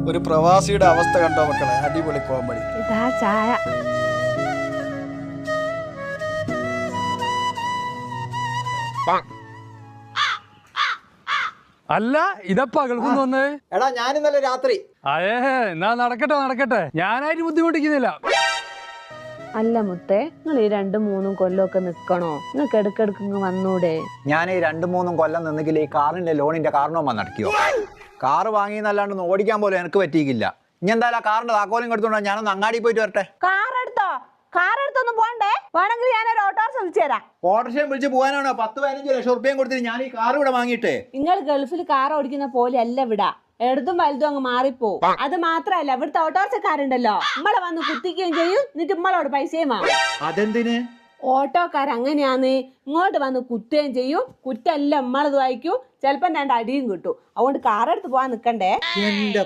ഒരു പ്രവാസിയുടെ അവസ്ഥ കണ്ടോ മക്കളെ? അടിപൊളി കോമഡി. ഇതാ ചായ. അല്ല ഇതപ്പാ ഗൾഫിന്ന് വന്നേ? എടാ ഞാൻ ഇന്നലെ രാത്രി. അയേ എന്നാ നടക്കട്ടെ, ഞാനായിട്ട് ബുദ്ധിമുട്ടിക്കുന്നില്ല. അല്ല മുത്തേ, നിങ്ങൾ ഈ 2-3 കൊല്ലമൊക്കെ നിക്കണോ? നിങ്ങൾക്ക് ഇടക്കിടക്ക് വന്നൂടെ? ഞാൻ ഈ 2-3 കൊല്ലം നിന്നെങ്കിൽ ഈ കാറിന്റെ ലോണിന്റെ കാരണവും വന്നടക്കിയോ? കാറ് വാങ്ങിയെന്നല്ലാണ്ട് ഓടിക്കാൻ പോലും എനിക്ക് പറ്റിയില്ല. ഇനി എന്തായാലും ആ കാറിന്റെ താക്കോലും എടുത്തോണ്ടോ ഞാനൊന്ന് അങ്ങാടി പോയിട്ട് വരട്ടെ. കാറെടുത്തൊന്നും പോണ്ടേ? വേണമെങ്കിൽ ഞാനൊരു ഓട്ടോറിക്ഷ വിളിച്ചു തരാം. ഓട്ടോറിക്ഷയും വിളിച്ച് പോകാനാണോ? 10-15 ലക്ഷം റുപ്യം കൊടുത്തിട്ട് ഞാൻ ഈ കാർ ഇവിടെ വാങ്ങിയിട്ടേ. നിങ്ങൾ ഗൾഫിൽ കാർ ഓടിക്കുന്ന പോലെ അല്ല ഇവിടെ. എടുത്തും വലുതും അങ്ങ് മാറിപ്പോ. അത് മാത്രല്ല, ഇവിടുത്തെ ഓട്ടോറിക്ഷക്കാരുണ്ടല്ലോ, നമ്മളെ വന്ന് കുത്തിക്കുകയും ചെയ്യും, എന്നിട്ട് നമ്മളോട് പൈസയും വാങ്ങും. അതെന്തിന്? ഓട്ടോക്കാരങ്ങനെയാന്ന്. ഇങ്ങോട്ട് വന്ന് കുത്തുകയും ചെയ്യും, കുറ്റെല്ലാം നമ്മളത് വായിക്കും, ചിലപ്പം 2 അടിയും കിട്ടും. അതുകൊണ്ട് കാറെടുത്ത് പോവാൻ നിക്കണ്ടേ. എന്റെ